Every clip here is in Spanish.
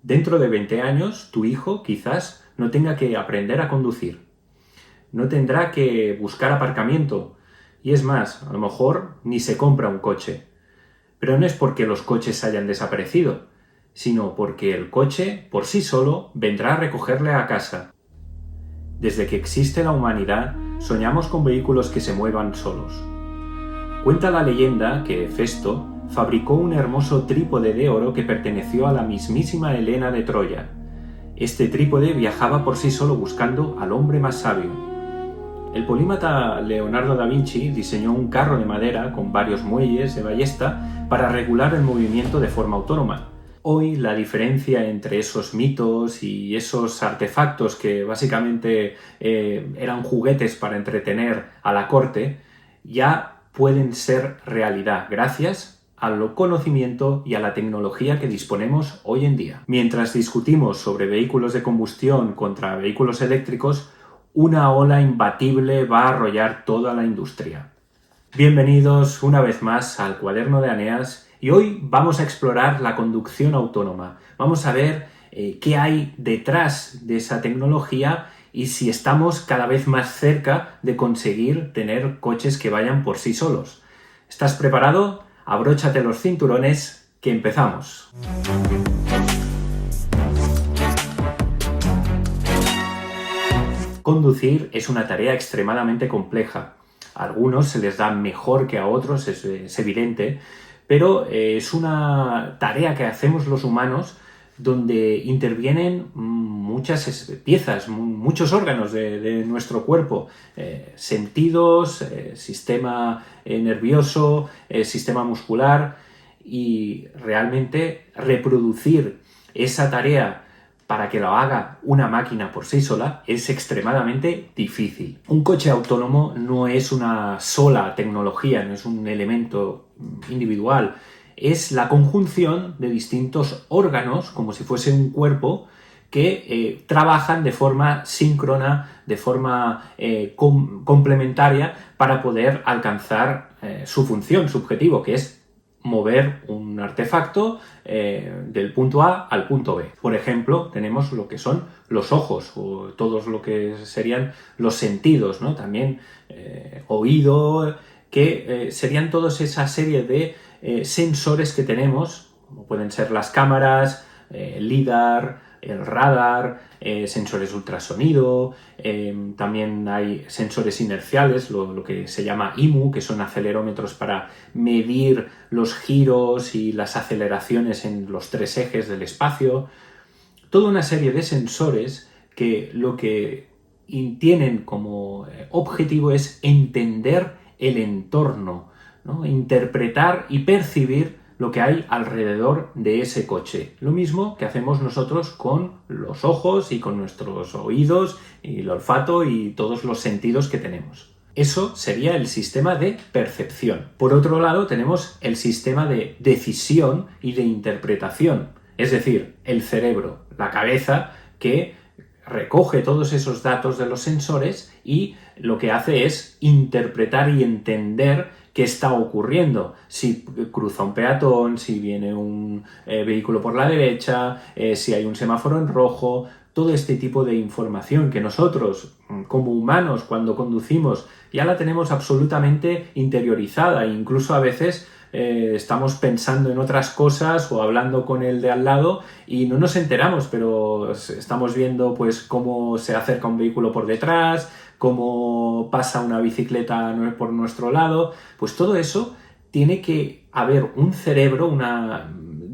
Dentro de 20 años, tu hijo quizás no tenga que aprender a conducir. No tendrá que buscar aparcamiento. Y es más, a lo mejor ni se compra un coche. Pero no es porque los coches hayan desaparecido, sino porque el coche, por sí solo, vendrá a recogerle a casa. Desde que existe la humanidad, soñamos con vehículos que se muevan solos. Cuenta la leyenda que Hefesto fabricó un hermoso trípode de oro que perteneció a la mismísima Helena de Troya. Este trípode viajaba por sí solo buscando al hombre más sabio. El polímata Leonardo da Vinci diseñó un carro de madera con varios muelles de ballesta para regular el movimiento de forma autónoma. Hoy la diferencia entre esos mitos y esos artefactos que básicamente eran juguetes para entretener a la corte ya pueden ser realidad gracias al conocimiento y a la tecnología que disponemos hoy en día. Mientras discutimos sobre vehículos de combustión contra vehículos eléctricos, una ola imbatible va a arrollar toda la industria. Bienvenidos una vez más al Cuaderno de Aneas y hoy vamos a explorar la conducción autónoma. Vamos a ver qué hay detrás de esa tecnología y si estamos cada vez más cerca de conseguir tener coches que vayan por sí solos. ¿Estás preparado? Abróchate los cinturones, que empezamos. Conducir es una tarea extremadamente compleja. A algunos se les da mejor que a otros, es evidente, pero es una tarea que hacemos los humanos donde intervienen muchas piezas, muchos órganos de nuestro cuerpo, sentidos, sistema nervioso, sistema muscular, y realmente reproducir esa tarea para que lo haga una máquina por sí sola es extremadamente difícil. Un coche autónomo no es una sola tecnología, no es un elemento individual, es la conjunción de distintos órganos, como si fuese un cuerpo, que trabajan de forma síncrona, de forma complementaria para poder alcanzar su función, su objetivo, que es mover un artefacto del punto A al punto B. Por ejemplo, tenemos lo que son los ojos o todos lo que serían los sentidos, ¿no? También oído, que serían toda esa serie de sensores que tenemos, como pueden ser las cámaras, el LIDAR, el radar, sensores ultrasonido, también hay sensores inerciales, lo que se llama IMU, que son acelerómetros para medir los giros y las aceleraciones en los tres ejes del espacio. Toda una serie de sensores que lo que tienen como objetivo es entender el entorno, ¿no? Interpretar y percibir lo que hay alrededor de ese coche. Lo mismo que hacemos nosotros con los ojos y con nuestros oídos y el olfato y todos los sentidos que tenemos. Eso sería el sistema de percepción. Por otro lado, tenemos el sistema de decisión y de interpretación, es decir, el cerebro, la cabeza, que recoge todos esos datos de los sensores y lo que hace es interpretar y entender qué está ocurriendo, si cruza un peatón, si viene un vehículo por la derecha, si hay un semáforo en rojo, todo este tipo de información que nosotros, como humanos, cuando conducimos, ya la tenemos absolutamente interiorizada, e incluso a veces estamos pensando en otras cosas o hablando con el de al lado y no nos enteramos, pero estamos viendo pues cómo se acerca un vehículo por detrás, cómo pasa una bicicleta por nuestro lado. Pues todo eso tiene que haber un cerebro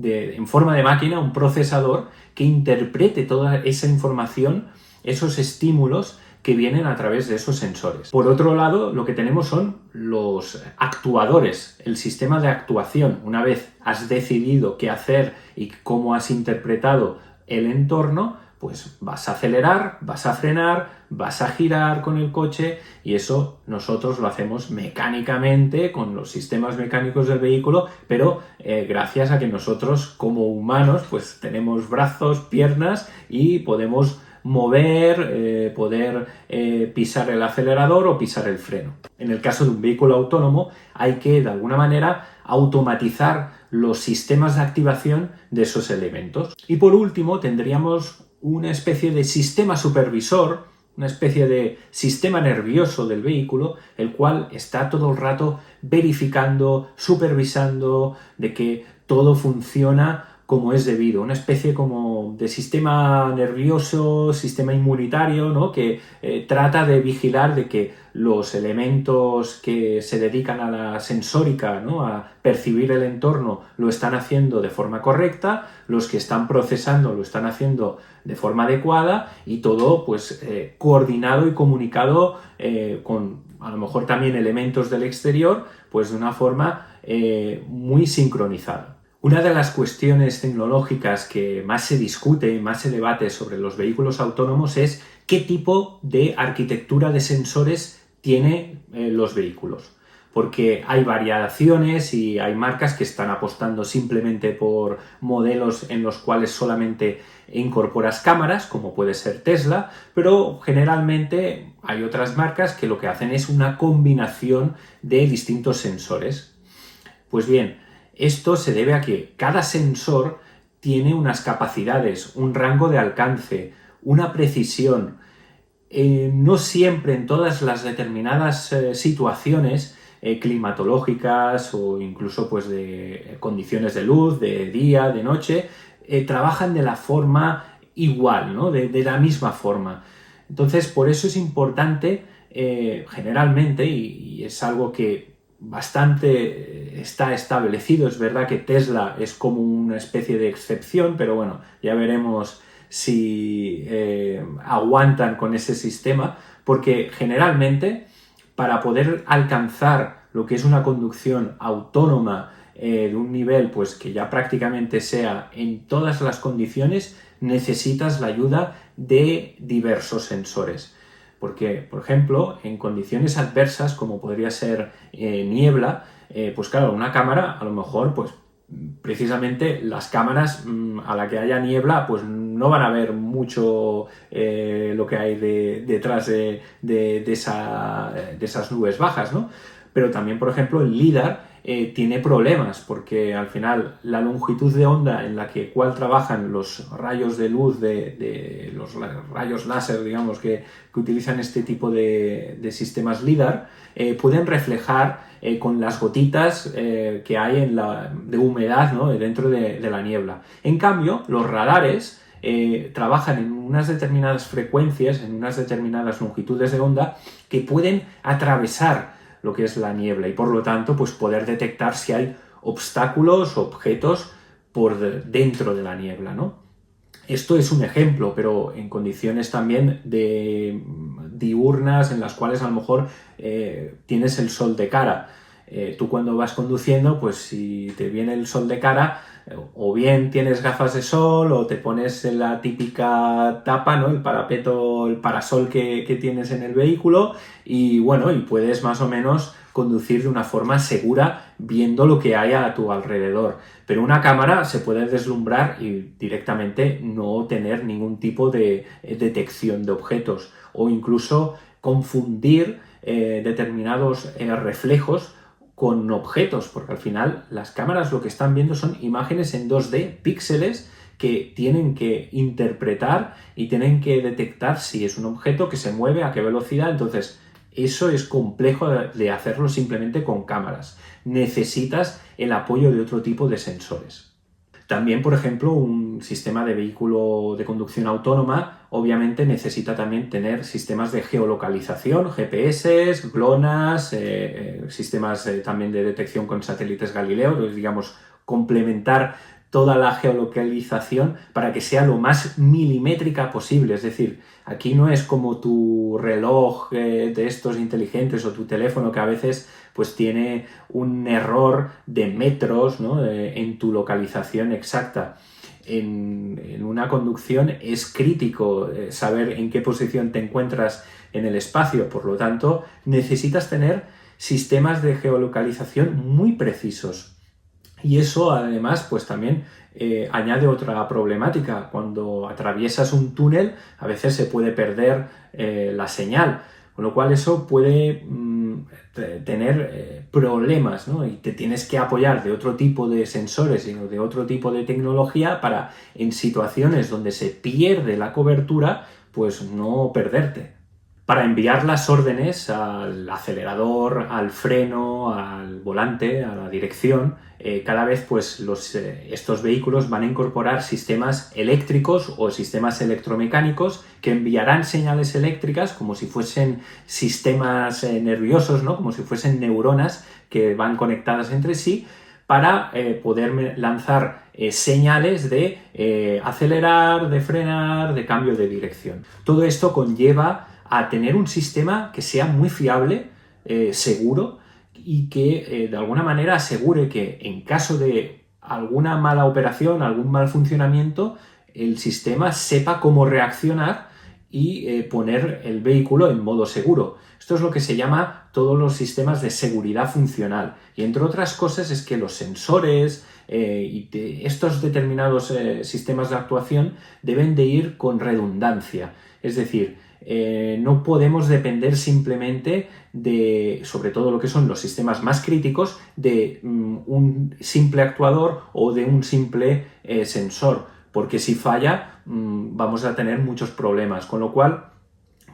en forma de máquina, un procesador que interprete toda esa información, esos estímulos que vienen a través de esos sensores. Por otro lado, lo que tenemos son los actuadores, el sistema de actuación. Una vez has decidido qué hacer y cómo has interpretado el entorno, pues vas a acelerar, vas a frenar, vas a girar con el coche, y eso nosotros lo hacemos mecánicamente con los sistemas mecánicos del vehículo, pero gracias a que nosotros como humanos pues tenemos brazos, piernas y podemos mover, poder pisar el acelerador o pisar el freno. En el caso de un vehículo autónomo hay que de alguna manera automatizar los sistemas de activación de esos elementos. Y por último tendríamos una especie de sistema supervisor, una especie de sistema nervioso del vehículo, el cual está todo el rato verificando, supervisando de que todo funciona como es debido, una especie como de sistema nervioso, sistema inmunitario, ¿no? Que trata de vigilar de que los elementos que se dedican a la sensórica, ¿no? A percibir el entorno, lo están haciendo de forma correcta, los que están procesando lo están haciendo de forma adecuada y todo pues coordinado y comunicado con a lo mejor también elementos del exterior, pues de una forma muy sincronizada. Una de las cuestiones tecnológicas que más se discute, más se debate sobre los vehículos autónomos es qué tipo de arquitectura de sensores tienen los vehículos. Porque hay variaciones y hay marcas que están apostando simplemente por modelos en los cuales solamente incorporas cámaras, como puede ser Tesla, pero generalmente hay otras marcas que lo que hacen es una combinación de distintos sensores. Pues bien, esto se debe a que cada sensor tiene unas capacidades, un rango de alcance, una precisión. No siempre en todas las determinadas situaciones climatológicas o incluso pues, de condiciones de luz, de día, de noche, trabajan de la forma igual, ¿no? de la misma forma. Entonces, por eso es importante generalmente, y es algo que bastante está establecido. Es verdad que Tesla es como una especie de excepción, pero bueno, ya veremos si aguantan con ese sistema, porque generalmente para poder alcanzar lo que es una conducción autónoma de un nivel pues que ya prácticamente sea en todas las condiciones, necesitas la ayuda de diversos sensores. Porque, por ejemplo, en condiciones adversas, como podría ser niebla, pues claro, una cámara, a lo mejor, pues precisamente las cámaras a la que haya niebla, pues no van a ver mucho lo que hay detrás de esas nubes bajas, ¿no? Pero también, por ejemplo, el LiDAR tiene problemas porque al final la longitud de onda en la cual trabajan los rayos de luz de los rayos láser, digamos, que utilizan este tipo de sistemas LiDAR, pueden reflejar con las gotitas que hay de humedad, ¿no? Dentro de la niebla. En cambio, los radares trabajan en unas determinadas frecuencias, en unas determinadas longitudes de onda que pueden atravesar lo que es la niebla y por lo tanto pues poder detectar si hay obstáculos o objetos por dentro de la niebla, ¿no? Esto es un ejemplo, pero en condiciones también diurnas en las cuales a lo mejor tienes el sol de cara. Tú cuando vas conduciendo, pues si te viene el sol de cara, o bien tienes gafas de sol o te pones la típica tapa, ¿no? El parapeto, el parasol que tienes en el vehículo y bueno, y puedes más o menos conducir de una forma segura viendo lo que hay a tu alrededor. Pero una cámara se puede deslumbrar y directamente no tener ningún tipo de detección de objetos o incluso confundir determinados reflejos con objetos, porque al final las cámaras lo que están viendo son imágenes en 2D, píxeles que tienen que interpretar y tienen que detectar si es un objeto que se mueve, a qué velocidad. Entonces eso es complejo de hacerlo simplemente con cámaras. Necesitas el apoyo de otro tipo de sensores. También, por ejemplo, un sistema de vehículo de conducción autónoma obviamente necesita también tener sistemas de geolocalización, GPS, GLONASS, sistemas también de detección con satélites Galileo, digamos, complementar toda la geolocalización para que sea lo más milimétrica posible. Es decir, aquí no es como tu reloj de estos inteligentes o tu teléfono que a veces pues tiene un error de metros, ¿no? En tu localización exacta. En una conducción es crítico saber en qué posición te encuentras en el espacio, por lo tanto necesitas tener sistemas de geolocalización muy precisos. Y eso además pues también añade otra problemática. Cuando atraviesas un túnel a veces se puede perder la señal, con lo cual eso puede tener problemas, ¿no? Y te tienes que apoyar de otro tipo de sensores y de otro tipo de tecnología para, en situaciones donde se pierde la cobertura, pues no perderte. Para enviar las órdenes al acelerador, al freno, al volante, a la dirección, cada vez pues estos vehículos van a incorporar sistemas eléctricos o sistemas electromecánicos que enviarán señales eléctricas como si fuesen sistemas nerviosos, ¿no? Como si fuesen neuronas que van conectadas entre sí, para poder lanzar señales de acelerar, de frenar, de cambio de dirección. Todo esto conlleva a tener un sistema que sea muy fiable, seguro, y que de alguna manera asegure que en caso de alguna mala operación, algún mal funcionamiento, el sistema sepa cómo reaccionar y poner el vehículo en modo seguro. Esto es lo que se llama todos los sistemas de seguridad funcional. Y entre otras cosas es que los sensores y estos determinados sistemas de actuación deben de ir con redundancia. Es decir, no podemos depender simplemente de, sobre todo lo que son los sistemas más críticos, de un simple actuador o de un simple sensor, porque si falla vamos a tener muchos problemas, con lo cual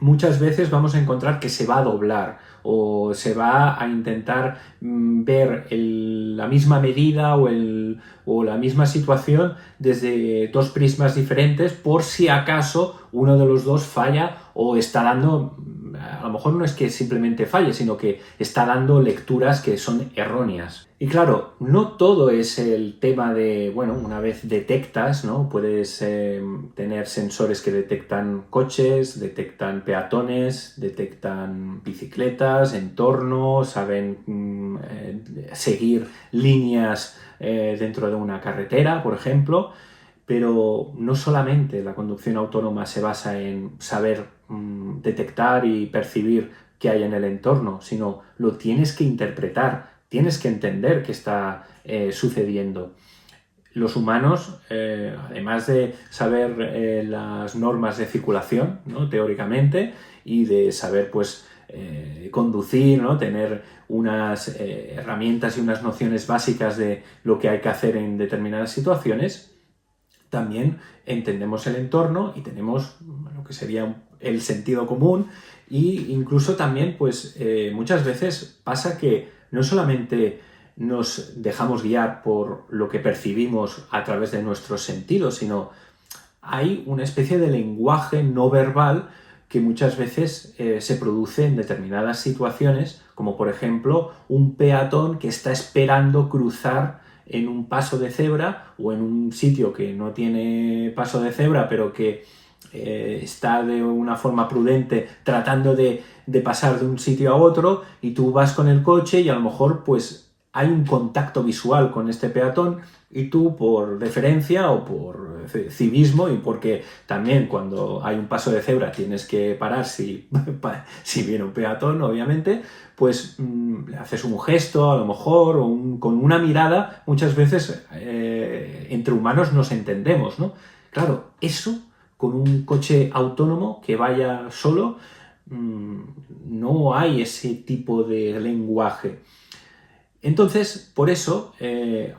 muchas veces vamos a encontrar que se va a doblar o se va a intentar ver la misma medida o la misma situación desde dos prismas diferentes por si acaso uno de los dos falla o está dando, a lo mejor no es que simplemente falle, sino que está dando lecturas que son erróneas. Y claro, no todo es el tema de, bueno, una vez detectas, ¿no? Puedes tener sensores que detectan coches, detectan peatones, detectan bicicletas, entornos, saben seguir líneas dentro de una carretera, por ejemplo, pero no solamente la conducción autónoma se basa en saber detectar y percibir qué hay en el entorno, sino lo tienes que interpretar, tienes que entender qué está sucediendo. Los humanos, además de saber las normas de circulación, ¿no? Teóricamente, y de saber pues conducir, ¿no? Tener unas herramientas y unas nociones básicas de lo que hay que hacer en determinadas situaciones, también entendemos el entorno y tenemos lo que sería el sentido común, e incluso también pues muchas veces pasa que no solamente nos dejamos guiar por lo que percibimos a través de nuestros sentidos, sino hay una especie de lenguaje no verbal que muchas veces se produce en determinadas situaciones, como por ejemplo un peatón que está esperando cruzar en un paso de cebra o en un sitio que no tiene paso de cebra, pero que está de una forma prudente tratando de pasar de un sitio a otro, y tú vas con el coche y a lo mejor pues hay un contacto visual con este peatón y tú por deferencia o por civismo, y porque también cuando hay un paso de cebra tienes que parar si viene un peatón, obviamente, pues le haces un gesto a lo mejor o con una mirada. Muchas veces entre humanos nos entendemos, ¿no? Claro, eso con un coche autónomo que vaya solo no hay ese tipo de lenguaje. Entonces, por eso,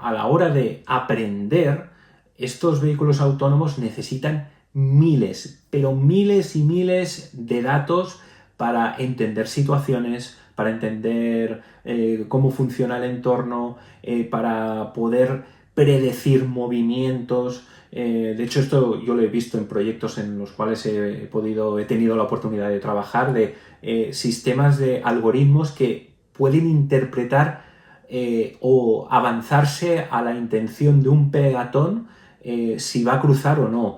a la hora de aprender, estos vehículos autónomos necesitan miles, pero miles y miles de datos para entender situaciones, para entender cómo funciona el entorno, para poder predecir movimientos. De hecho, esto yo lo he visto en proyectos en los cuales he tenido la oportunidad de trabajar, de sistemas de algoritmos que pueden interpretar o avanzarse a la intención de un peatón, si va a cruzar o no,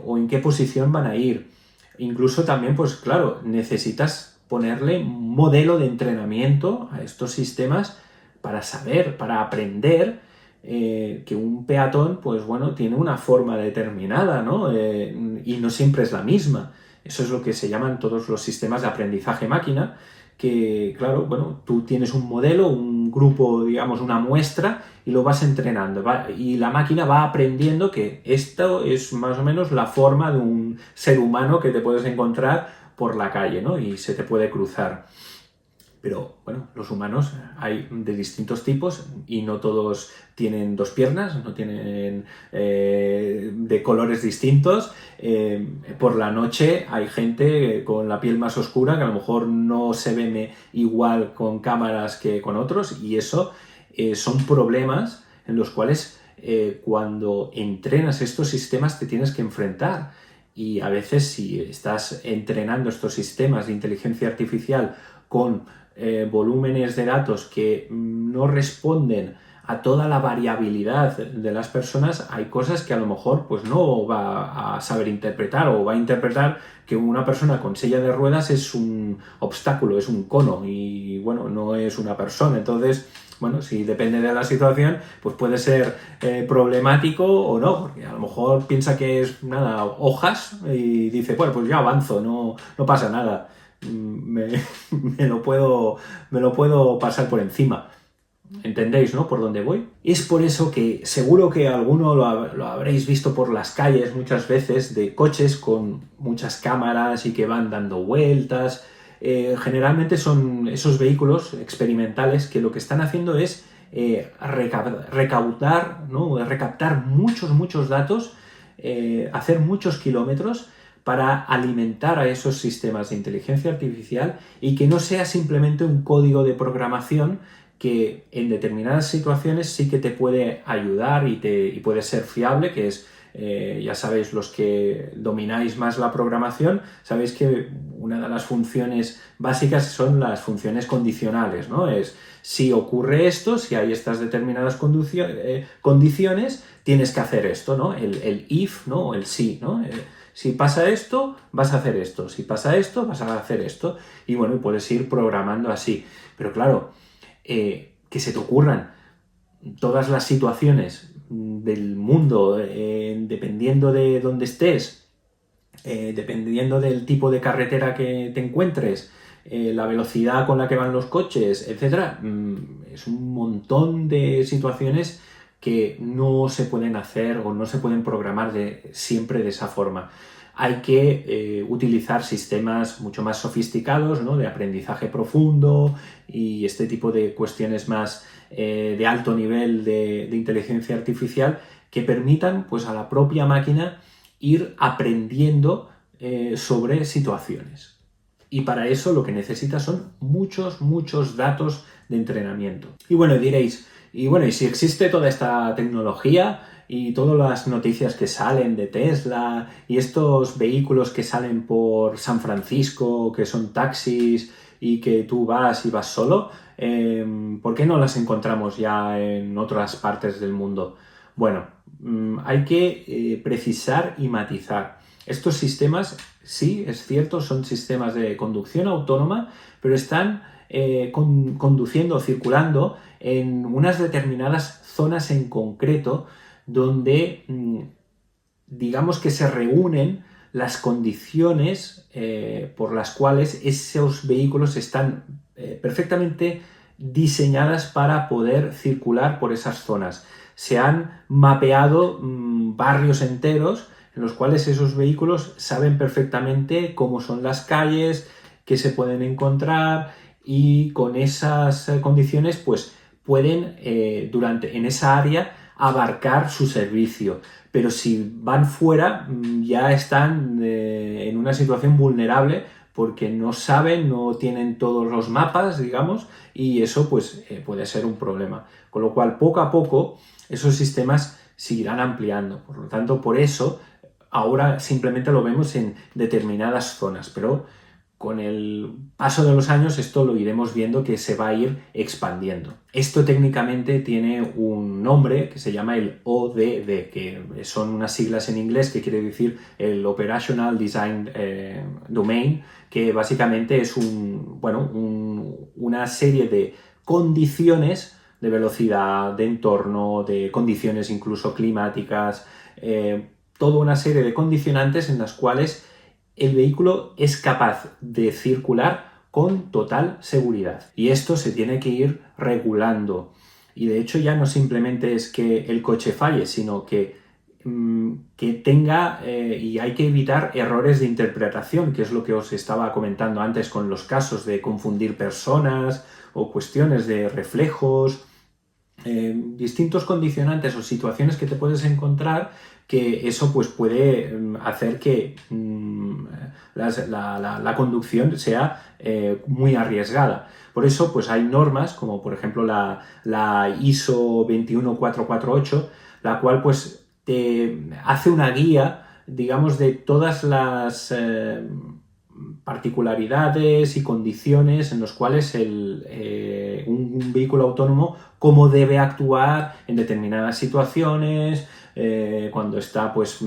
o en qué posición van a ir. Incluso también, pues claro, necesitas ponerle un modelo de entrenamiento a estos sistemas para saber, para aprender que un peatón, pues bueno, tiene una forma determinada, ¿no? Y no siempre es la misma. Eso es lo que se llaman todos los sistemas de aprendizaje máquina, que, claro, bueno, tú tienes un modelo, un grupo, digamos, una muestra, y lo vas entrenando, y la máquina va aprendiendo que esto es más o menos la forma de un ser humano que te puedes encontrar por la calle, ¿no? Y se te puede cruzar. Pero bueno, los humanos hay de distintos tipos y no todos tienen dos piernas, no tienen de colores distintos. Por la noche hay gente con la piel más oscura que a lo mejor no se ve igual con cámaras que con otros, y eso son problemas en los cuales cuando entrenas estos sistemas te tienes que enfrentar. Y a veces si estás entrenando estos sistemas de inteligencia artificial con volúmenes de datos que no responden a toda la variabilidad de las personas, hay cosas que a lo mejor pues no va a saber interpretar, o va a interpretar que una persona con silla de ruedas es un obstáculo, es un cono, y bueno, no es una persona. Entonces, bueno, si depende de la situación, pues puede ser problemático o no, porque a lo mejor piensa que es nada, hojas, y dice, bueno, pues ya avanzo, no pasa nada. Me lo puedo pasar por encima. ¿Entendéis, no? Por dónde voy. Es por eso que seguro que alguno lo habréis visto por las calles muchas veces, de coches con muchas cámaras y que van dando vueltas. Generalmente son esos vehículos experimentales que lo que están haciendo es recaudar, ¿no? Recaptar muchos datos, hacer muchos kilómetros para alimentar a esos sistemas de inteligencia artificial, y que no sea simplemente un código de programación que en determinadas situaciones sí que te puede ayudar y puede ser fiable, que es, ya sabéis, los que domináis más la programación, sabéis que una de las funciones básicas son las funciones condicionales, ¿no? Es si ocurre esto, si hay estas determinadas condiciones, tienes que hacer esto, ¿no? El if, ¿no? O el si, ¿no? Si pasa esto, vas a hacer esto. Si pasa esto, vas a hacer esto. Y bueno, puedes ir programando así. Pero claro, que se te ocurran todas las situaciones del mundo, dependiendo de dónde estés, dependiendo del tipo de carretera que te encuentres, la velocidad con la que van los coches, etc. Es un montón de situaciones que no se pueden hacer o no se pueden programar siempre de esa forma. Hay que utilizar sistemas mucho más sofisticados, ¿no? De aprendizaje profundo y este tipo de cuestiones más de alto nivel de inteligencia artificial, que permitan pues, a la propia máquina ir aprendiendo sobre situaciones. Y para eso lo que necesita son muchos datos de entrenamiento. Y bueno, diréis, y si existe toda esta tecnología y todas las noticias que salen de Tesla y estos vehículos que salen por San Francisco, que son taxis y que tú vas y vas solo, ¿por qué no las encontramos ya en otras partes del mundo? Bueno, hay que precisar y matizar. Estos sistemas, sí, es cierto, son sistemas de conducción autónoma, pero están conduciendo o circulando en unas determinadas zonas en concreto donde digamos que se reúnen las condiciones por las cuales esos vehículos están perfectamente diseñadas para poder circular por esas zonas. Se han mapeado barrios enteros en los cuales esos vehículos saben perfectamente cómo son las calles, qué se pueden encontrar, y con esas condiciones pues pueden en esa área abarcar su servicio. Pero si van fuera ya están en una situación vulnerable porque no saben, no tienen todos los mapas, digamos, y eso pues puede ser un problema. Con lo cual, poco a poco, esos sistemas seguirán ampliando. Por lo tanto, por eso, ahora simplemente lo vemos en determinadas zonas, pero con el paso de los años esto lo iremos viendo que se va a ir expandiendo. Esto técnicamente tiene un nombre que se llama el ODD, que son unas siglas en inglés que quiere decir el Operational Design Domain, que básicamente es una serie de condiciones de velocidad, de entorno, de condiciones incluso climáticas, toda una serie de condicionantes en las cuales el vehículo es capaz de circular con total seguridad. Y esto se tiene que ir regulando. Y de hecho ya no simplemente es que el coche falle, sino que que tenga, y hay que evitar errores de interpretación, que es lo que os estaba comentando antes con los casos de confundir personas o cuestiones de reflejos, distintos condicionantes o situaciones que te puedes encontrar, que eso pues puede hacer que la conducción sea muy arriesgada. Por eso pues hay normas como por ejemplo la ISO 21448, la cual pues te hace una guía, digamos, de todas las particularidades y condiciones en las cuales un vehículo autónomo cómo debe actuar en determinadas situaciones, cuando está pues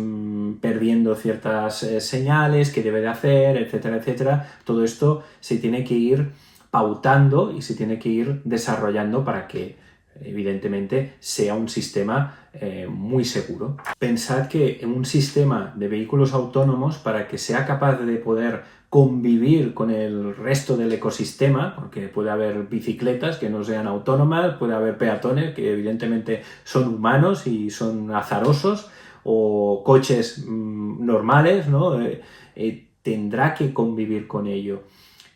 perdiendo ciertas señales, qué debe de hacer, etcétera, etcétera. Todo esto se tiene que ir pautando y se tiene que ir desarrollando para que evidentemente sea un sistema muy seguro. Pensad que en un sistema de vehículos autónomos, para que sea capaz de poder convivir con el resto del ecosistema, porque puede haber bicicletas que no sean autónomas, puede haber peatones que evidentemente son humanos y son azarosos, o coches normales, ¿no? Tendrá que convivir con ello.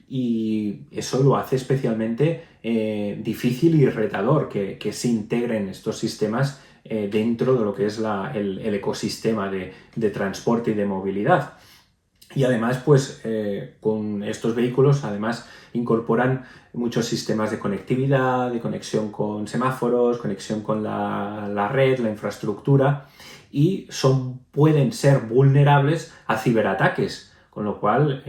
Y eso lo hace especialmente difícil y retador que se integren estos sistemas dentro de lo que es el ecosistema de transporte y de movilidad. Y además, pues con estos vehículos, además incorporan muchos sistemas de conectividad, de conexión con semáforos, conexión con la red, la infraestructura, y pueden ser vulnerables a ciberataques. Con lo cual,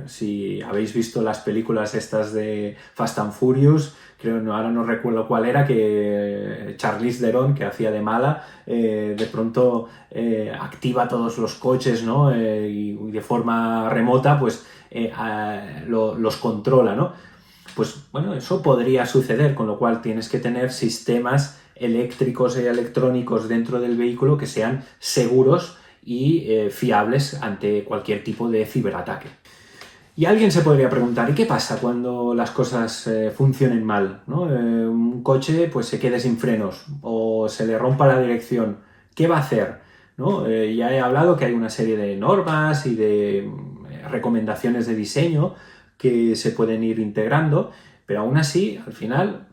si habéis visto las películas estas de Fast and Furious, ahora no recuerdo cuál era, que Charlize Theron, que hacía de mala, de pronto activa todos los coches, ¿no? Y de forma remota, pues los controla, ¿no? Pues bueno, eso podría suceder, con lo cual tienes que tener sistemas eléctricos y electrónicos dentro del vehículo que sean seguros y fiables ante cualquier tipo de ciberataque. Y alguien se podría preguntar, ¿y qué pasa cuando las cosas funcionen mal, ¿no? Un coche pues se quede sin frenos o se le rompa la dirección. ¿Qué va a hacer? ¿No? Ya he hablado que hay una serie de normas y de recomendaciones de diseño que se pueden ir integrando, pero aún así, al final,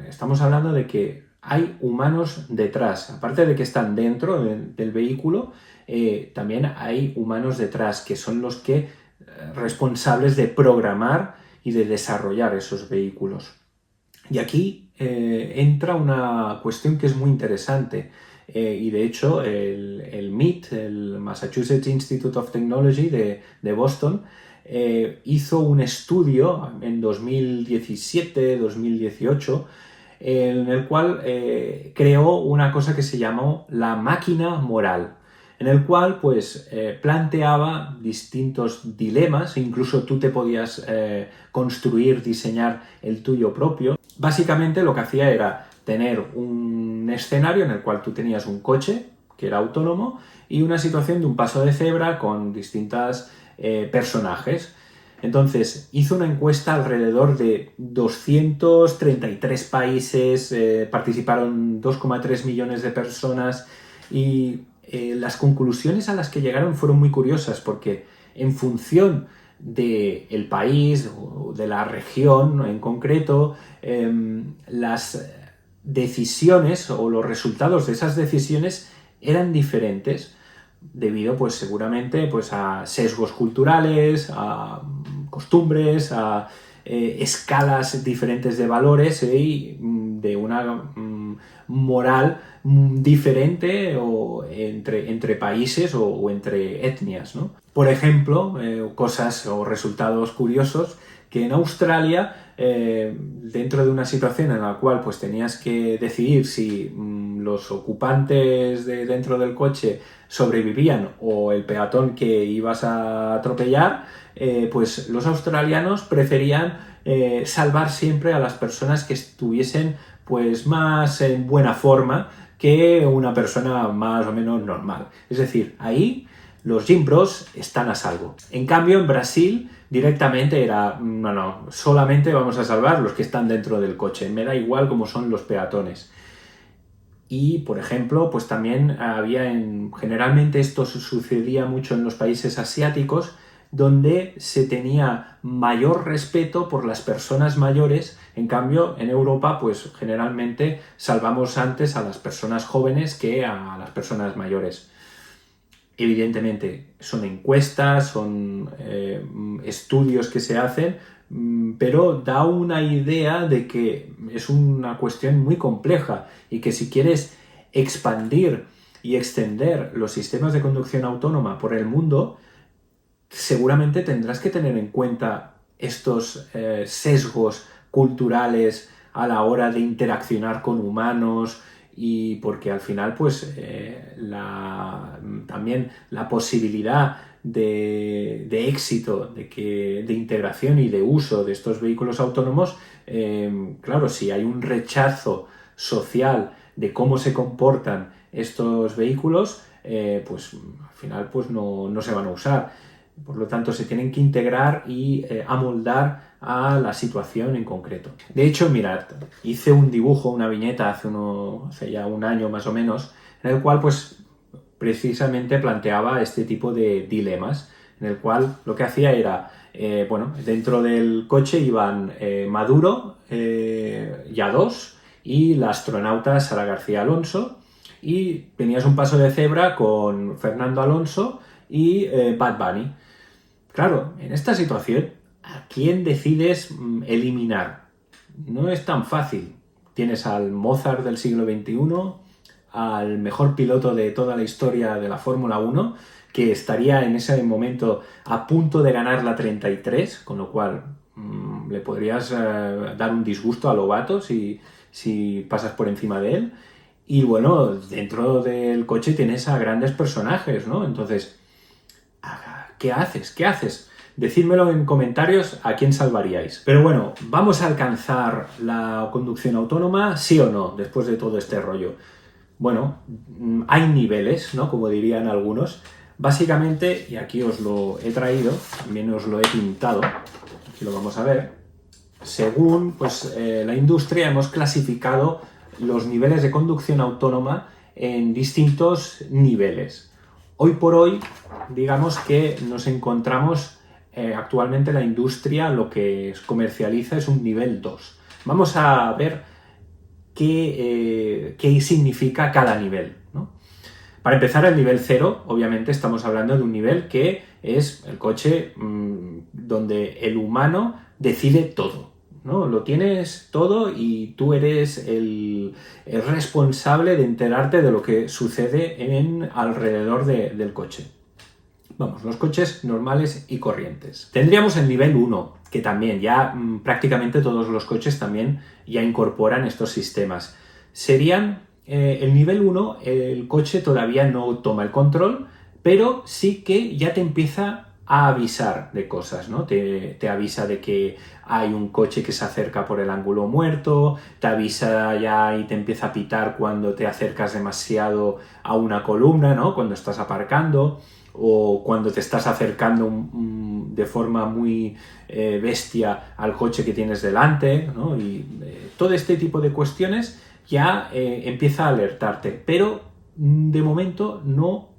estamos hablando de que hay humanos detrás. Aparte de que están dentro del vehículo, también hay humanos detrás, que son los que responsables de programar y de desarrollar esos vehículos. Y aquí entra una cuestión que es muy interesante, y de hecho el MIT, el Massachusetts Institute of Technology de Boston, hizo un estudio en 2017-2018 en el cual creó una cosa que se llamó la máquina moral, en el cual pues planteaba distintos dilemas, incluso tú te podías construir, diseñar el tuyo propio. Básicamente lo que hacía era tener un escenario en el cual tú tenías un coche que era autónomo y una situación de un paso de cebra con distintos personajes. Entonces hizo una encuesta alrededor de 233 países, participaron 2,3 millones de personas y las conclusiones a las que llegaron fueron muy curiosas porque en función del país o de la región en concreto, las decisiones o los resultados de esas decisiones eran diferentes debido pues seguramente pues a sesgos culturales, a costumbres, a escalas diferentes de valores y de una moral diferente o entre países o entre etnias, ¿no? Por ejemplo, cosas o resultados curiosos, que en Australia, dentro de una situación en la cual pues tenías que decidir si los ocupantes dentro del coche sobrevivían o el peatón que ibas a atropellar, pues los australianos preferían salvar siempre a las personas que estuviesen pues más en buena forma que una persona más o menos normal. Es decir, ahí los Gym Bros están a salvo. En cambio, en Brasil directamente era, no, solamente vamos a salvar los que están dentro del coche, me da igual cómo son los peatones. Y, por ejemplo, pues también generalmente esto sucedía mucho en los países asiáticos, donde se tenía mayor respeto por las personas mayores. En cambio, en Europa, pues generalmente salvamos antes a las personas jóvenes que a las personas mayores. Evidentemente, son encuestas, son estudios que se hacen, pero da una idea de que es una cuestión muy compleja y que si quieres expandir y extender los sistemas de conducción autónoma por el mundo, seguramente tendrás que tener en cuenta estos sesgos culturales a la hora de interaccionar con humanos, y porque al final pues también la posibilidad de éxito, de integración y de uso de estos vehículos autónomos, claro, si hay un rechazo social de cómo se comportan estos vehículos, pues al final pues no se van a usar. Por lo tanto, se tienen que integrar y amoldar a la situación en concreto. De hecho, mirad, hice un dibujo, una viñeta hace ya un año más o menos, en el cual pues precisamente planteaba este tipo de dilemas, en el cual lo que hacía era, dentro del coche iban Maduro, Yadós y la astronauta Sara García Alonso, y tenías un paso de cebra con Fernando Alonso y Bad Bunny. Claro, en esta situación, ¿a quién decides eliminar? No es tan fácil. Tienes al Mozart del siglo XXI, al mejor piloto de toda la historia de la Fórmula 1, que estaría en ese momento a punto de ganar la 33, con lo cual le podrías dar un disgusto a Lobato si pasas por encima de él. Y bueno, dentro del coche tienes a grandes personajes, ¿no? Entonces, ¿qué haces? ¿Qué haces? Decídmelo en comentarios a quién salvaríais. Pero bueno, ¿vamos a alcanzar la conducción autónoma, sí o no, después de todo este rollo? Bueno, hay niveles, ¿no? Como dirían algunos. Básicamente, y aquí os lo he traído, también os lo he pintado, aquí lo vamos a ver, según pues, la industria hemos clasificado los niveles de conducción autónoma en distintos niveles. Hoy por hoy, digamos que nos encontramos actualmente la industria, lo que comercializa es un nivel 2. Vamos a ver qué significa cada nivel, ¿no? Para empezar, el nivel 0, obviamente estamos hablando de un nivel que es el coche donde el humano decide todo, ¿no? Lo tienes todo y tú eres el responsable de enterarte de lo que sucede alrededor del coche. Vamos, los coches normales y corrientes. Tendríamos el nivel 1, que también ya prácticamente todos los coches también ya incorporan estos sistemas. Serían el nivel 1, el coche todavía no toma el control, pero sí que ya te empieza a avisar de cosas, ¿no? Te avisa de que hay un coche que se acerca por el ángulo muerto, te avisa ya y te empieza a pitar cuando te acercas demasiado a una columna, ¿no? Cuando estás aparcando, o cuando te estás acercando de forma muy bestia al coche que tienes delante, ¿no? Y todo este tipo de cuestiones ya empieza a alertarte, pero de momento no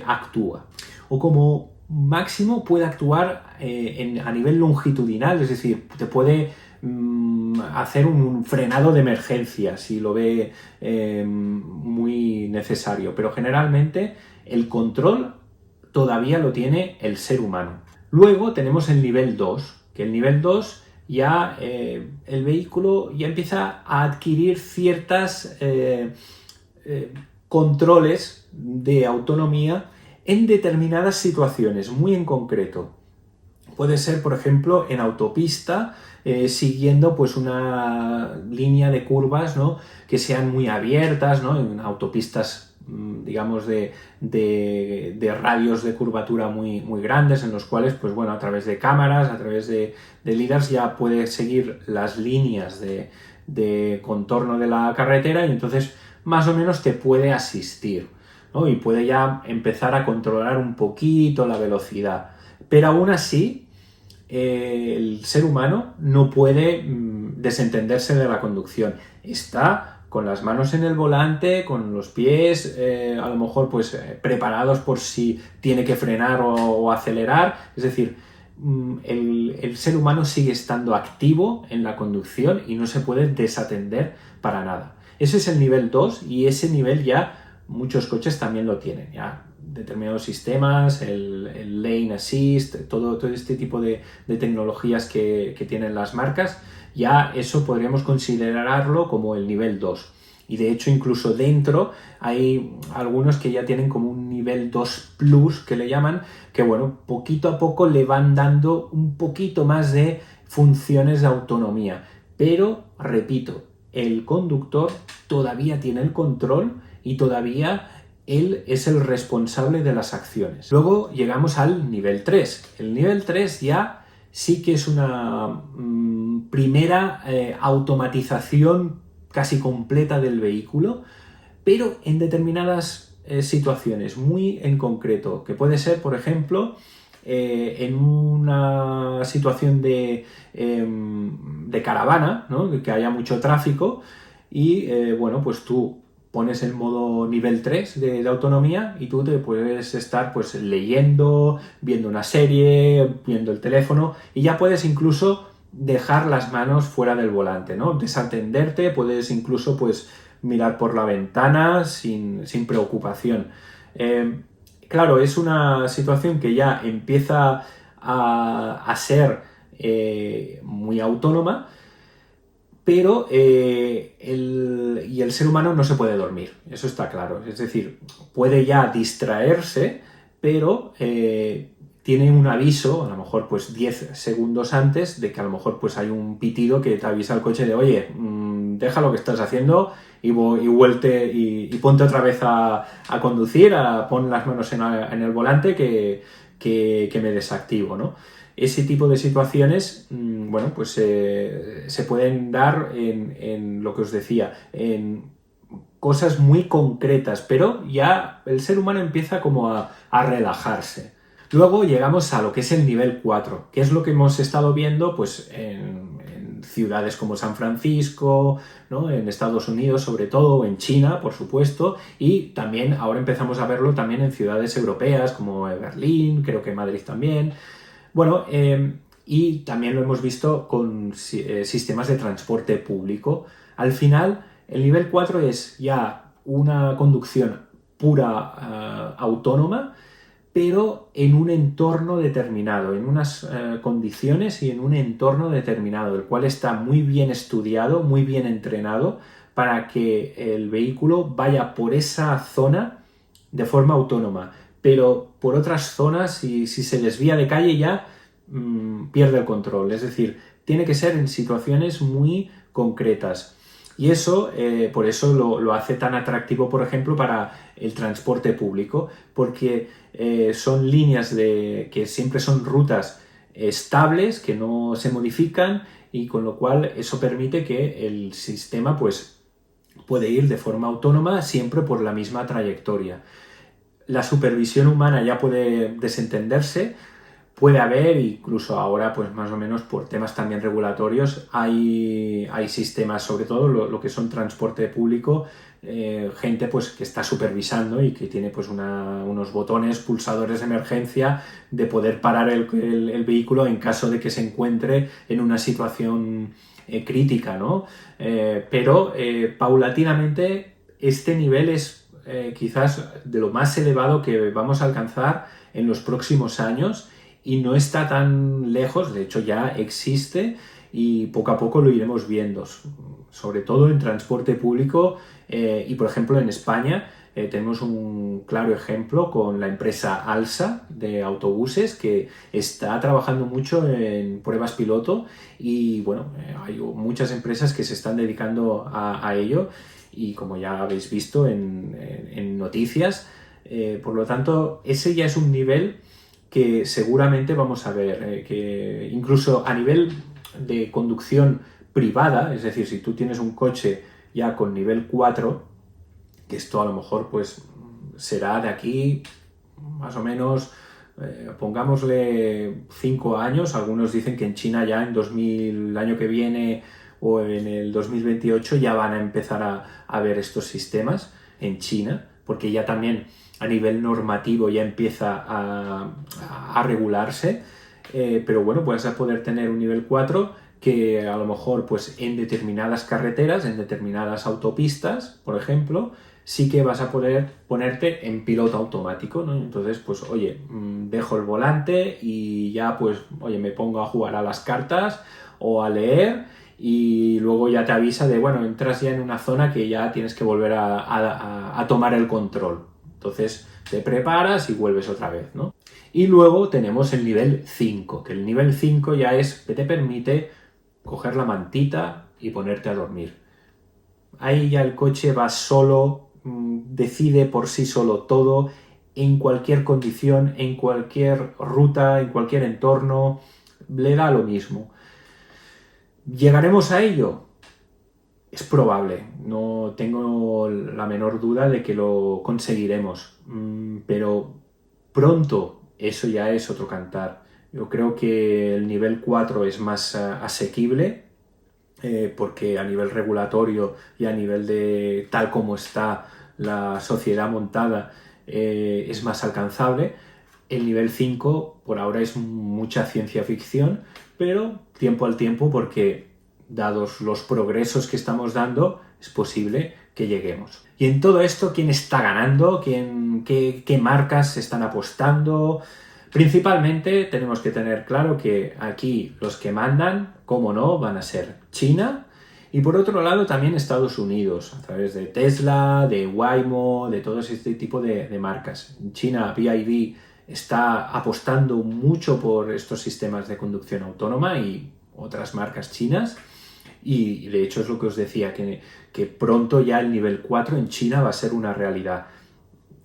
actúa. O como máximo puede actuar a nivel longitudinal, es decir, te puede hacer un frenado de emergencia si lo ve muy necesario, pero generalmente el control todavía lo tiene el ser humano. Luego tenemos el nivel 2, que el nivel 2 ya el vehículo ya empieza a adquirir ciertas controles de autonomía en determinadas situaciones, muy en concreto. Puede ser, por ejemplo, en autopista, siguiendo pues una línea de curvas, ¿no? Que sean muy abiertas, ¿no? En autopistas, digamos, de radios de curvatura muy, muy grandes, en los cuales, pues bueno, a través de cámaras, a través de lidars, ya puedes seguir las líneas de contorno de la carretera, y entonces más o menos te puede asistir, ¿no? Y puede ya empezar a controlar un poquito la velocidad. Pero aún así, el ser humano no puede desentenderse de la conducción. Está con las manos en el volante, con los pies a lo mejor pues preparados por si tiene que frenar o acelerar. Es decir, el ser humano sigue estando activo en la conducción y no se puede desatender para nada. Ese es el nivel 2 y ese nivel ya muchos coches también lo tienen. Ya determinados sistemas, el Lane Assist, todo este tipo de tecnologías que tienen las marcas, ya eso podríamos considerarlo como el nivel 2. Y de hecho incluso dentro hay algunos que ya tienen como un nivel 2 Plus que le llaman, que bueno, poquito a poco le van dando un poquito más de funciones de autonomía. Pero, repito, el conductor todavía tiene el control y todavía él es el responsable de las acciones. Luego llegamos al nivel 3. El nivel 3 ya sí que es una primera automatización casi completa del vehículo, pero en determinadas situaciones, muy en concreto, que puede ser, por ejemplo, en una situación de caravana, ¿no? Que haya mucho tráfico y, bueno, pues tú pones el modo nivel 3 de autonomía y tú te puedes estar pues leyendo, viendo una serie, viendo el teléfono y ya puedes incluso dejar las manos fuera del volante, ¿no? Desatenderte, puedes incluso pues mirar por la ventana sin preocupación. Claro, es una situación que ya empieza a ser muy autónoma, pero el ser humano no se puede dormir, eso está claro. Es decir, puede ya distraerse, pero tiene un aviso, a lo mejor pues 10 segundos antes, de que a lo mejor pues hay un pitido que te avisa al coche de oye, deja lo que estás haciendo y vuelte y ponte otra vez a conducir, pon las manos en el volante que me desactivo, ¿no? Ese tipo de situaciones, bueno, pues se pueden dar en lo que os decía, en cosas muy concretas, pero ya el ser humano empieza como a relajarse. Luego llegamos a lo que es el nivel 4, que es lo que hemos estado viendo pues en ciudades como San Francisco, ¿no? En Estados Unidos sobre todo, en China, por supuesto, y también ahora empezamos a verlo también en ciudades europeas como Berlín, creo que Madrid también. Bueno, y también lo hemos visto con sistemas de transporte público. Al final, el nivel 4 es ya una conducción pura autónoma, pero en un entorno determinado, en unas condiciones y en un entorno determinado, el cual está muy bien estudiado, muy bien entrenado, para que el vehículo vaya por esa zona de forma autónoma, pero por otras zonas, si se desvía de calle ya pierde el control. Es decir, tiene que ser en situaciones muy concretas. Y eso, por eso lo hace tan atractivo, por ejemplo, para el transporte público, porque son líneas que siempre son rutas estables, que no se modifican, y con lo cual eso permite que el sistema pues, puede ir de forma autónoma siempre por la misma trayectoria. La supervisión humana ya puede desentenderse. Puede haber, incluso ahora, pues más o menos por temas también regulatorios, hay sistemas, sobre todo lo que son transporte público, gente pues que está supervisando y que tiene pues unos botones, pulsadores de emergencia de poder parar el vehículo en caso de que se encuentre en una situación crítica, ¿no? Pero paulatinamente este nivel es quizás de lo más elevado que vamos a alcanzar en los próximos años. Y no está tan lejos, de hecho ya existe y poco a poco lo iremos viendo, sobre todo en transporte público y por ejemplo en España tenemos un claro ejemplo con la empresa Alsa de autobuses que está trabajando mucho en pruebas piloto y bueno, hay muchas empresas que se están dedicando a ello y como ya habéis visto en noticias, por lo tanto ese ya es un nivel que seguramente vamos a ver, que incluso a nivel de conducción privada, es decir, si tú tienes un coche ya con nivel 4, que esto a lo mejor pues será de aquí más o menos, pongámosle 5 años, algunos dicen que en China ya en 2000, el año que viene o en el 2028 ya van a empezar a ver estos sistemas en China, porque ya también a nivel normativo ya empieza a regularse, pero bueno, vas a poder tener un nivel 4 que a lo mejor pues en determinadas carreteras, en determinadas autopistas, por ejemplo, sí que vas a poder ponerte en piloto automático, ¿no? Entonces, pues oye, dejo el volante y ya pues, oye, me pongo a jugar a las cartas o a leer y luego ya te avisa de, bueno, entras ya en una zona que ya tienes que volver a tomar el control. Entonces te preparas y vuelves otra vez, ¿no? Y luego tenemos el nivel 5, que el nivel 5 ya es que te permite coger la mantita y ponerte a dormir. Ahí ya el coche va solo, decide por sí solo todo, en cualquier condición, en cualquier ruta, en cualquier entorno, le da lo mismo. ¿Llegaremos a ello? Es probable, no tengo la menor duda de que lo conseguiremos, pero pronto eso ya es otro cantar. Yo creo que el nivel 4 es más asequible, porque a nivel regulatorio y a nivel de tal como está la sociedad montada es más alcanzable. El nivel 5 por ahora es mucha ciencia ficción, pero tiempo al tiempo, porque dados los progresos que estamos dando, es posible que lleguemos. Y en todo esto, ¿quién está ganando? ¿Qué marcas están apostando? Principalmente tenemos que tener claro que aquí los que mandan, como no, van a ser China y por otro lado también Estados Unidos, a través de Tesla, de Waymo, de todo este tipo de marcas. En China, BYD está apostando mucho por estos sistemas de conducción autónoma y otras marcas chinas. Y de hecho es lo que os decía, que pronto ya el nivel 4 en China va a ser una realidad.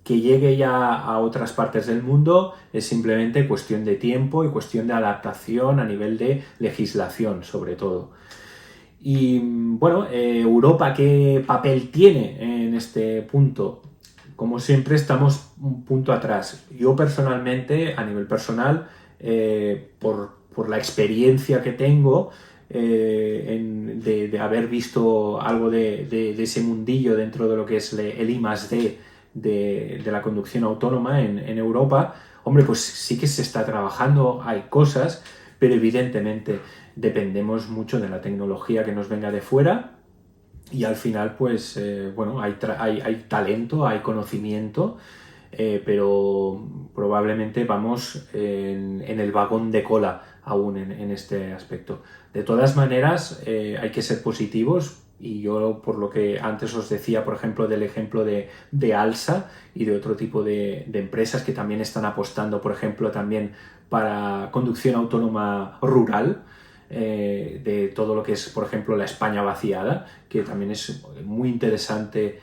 Que llegue ya a otras partes del mundo es simplemente cuestión de tiempo y cuestión de adaptación a nivel de legislación, sobre todo. Y bueno, Europa, ¿qué papel tiene en este punto? Como siempre, estamos un punto atrás. Yo personalmente, a nivel personal, por la experiencia que tengo de haber visto algo de ese mundillo dentro de lo que es el I+D de la conducción autónoma en Europa, hombre, pues sí que se está trabajando, hay cosas, pero evidentemente dependemos mucho de la tecnología que nos venga de fuera. Y al final, pues, bueno, hay talento, hay conocimiento, pero probablemente vamos en el vagón de cola aún en este aspecto. De todas maneras, hay que ser positivos y yo, por lo que antes os decía, por ejemplo, del ejemplo de Alsa y de otro tipo de empresas que también están apostando, por ejemplo, también para conducción autónoma rural, de todo lo que es, por ejemplo, la España vaciada, que también es muy interesante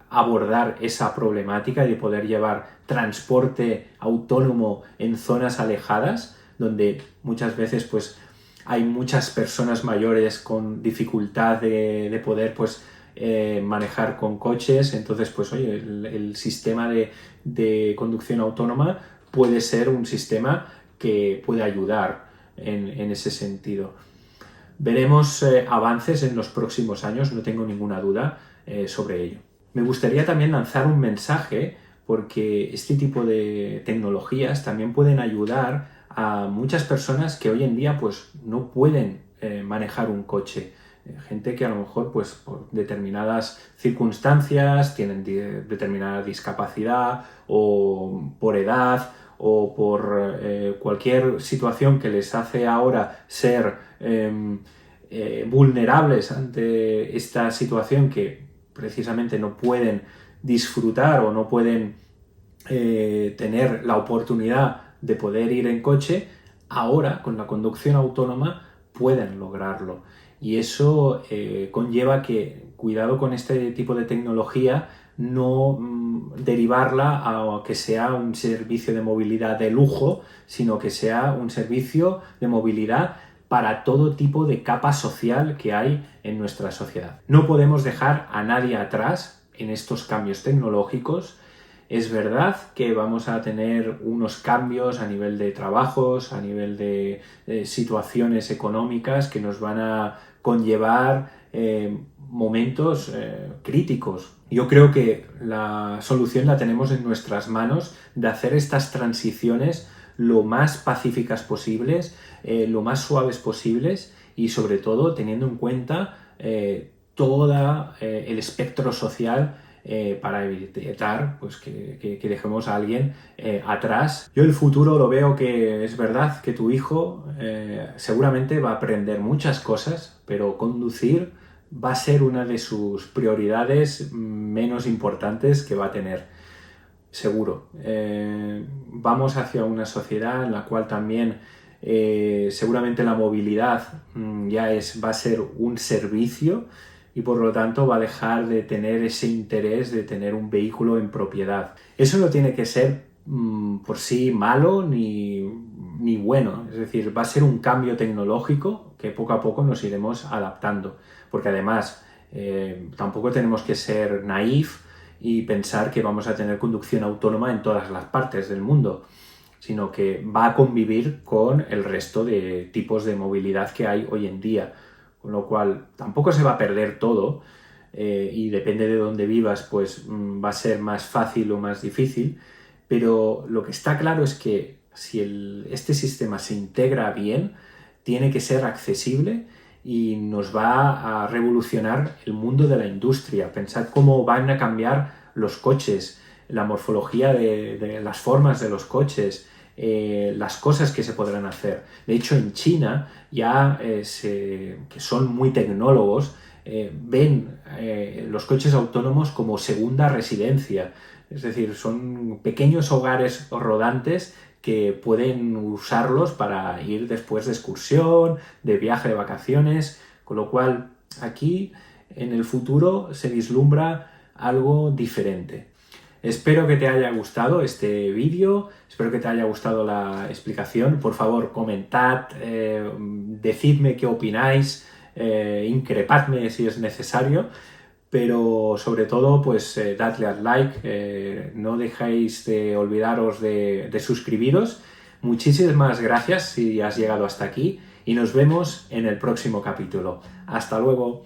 abordar esa problemática de poder llevar transporte autónomo en zonas alejadas, donde muchas veces pues hay muchas personas mayores con dificultad de poder pues manejar con coches. Entonces pues oye, el sistema de conducción autónoma puede ser un sistema que puede ayudar en ese sentido. Veremos avances en los próximos años, no tengo ninguna duda sobre ello. Me gustaría también lanzar un mensaje, porque este tipo de tecnologías también pueden ayudar a muchas personas que hoy en día pues, no pueden manejar un coche. Gente que a lo mejor pues, por determinadas circunstancias tienen determinada discapacidad o por edad o por cualquier situación que les hace ahora ser vulnerables ante esta situación, que precisamente no pueden disfrutar o no pueden tener la oportunidad de poder ir en coche, ahora con la conducción autónoma pueden lograrlo. Y eso conlleva que, cuidado con este tipo de tecnología, no derivarla a que sea un servicio de movilidad de lujo, sino que sea un servicio de movilidad para todo tipo de capa social que hay en nuestra sociedad. No podemos dejar a nadie atrás en estos cambios tecnológicos. Es verdad que vamos a tener unos cambios a nivel de trabajos, a nivel de situaciones económicas que nos van a conllevar momentos críticos. Yo creo que la solución la tenemos en nuestras manos de hacer estas transiciones lo más pacíficas posibles, lo más suaves posibles y sobre todo teniendo en cuenta todo el espectro social para evitar pues, que dejemos a alguien atrás. Yo el futuro lo veo que es verdad que tu hijo seguramente va a aprender muchas cosas, pero conducir va a ser una de sus prioridades menos importantes que va a tener. Seguro. Vamos hacia una sociedad en la cual también seguramente la movilidad va a ser un servicio y por lo tanto va a dejar de tener ese interés de tener un vehículo en propiedad. Eso no tiene que ser por sí malo ni bueno, es decir, va a ser un cambio tecnológico que poco a poco nos iremos adaptando, porque además tampoco tenemos que ser naif y pensar que vamos a tener conducción autónoma en todas las partes del mundo, sino que va a convivir con el resto de tipos de movilidad que hay hoy en día, con lo cual tampoco se va a perder todo y depende de dónde vivas, pues va a ser más fácil o más difícil, pero lo que está claro es que si este sistema se integra bien, tiene que ser accesible y nos va a revolucionar el mundo de la industria. Pensad cómo van a cambiar los coches, la morfología de las formas de los coches, las cosas que se podrán hacer. De hecho, en China ya que son muy tecnólogos, ven los coches autónomos como segunda residencia. Es decir, son pequeños hogares rodantes que pueden usarlos para ir después de excursión, de viaje de vacaciones, con lo cual aquí en el futuro se vislumbra algo diferente. Espero que te haya gustado este vídeo, espero que te haya gustado la explicación. Por favor, comentad, decidme qué opináis, increpadme si es necesario, pero sobre todo pues dadle al like, no dejéis de olvidaros de suscribiros. Muchísimas gracias si has llegado hasta aquí y nos vemos en el próximo capítulo. Hasta luego.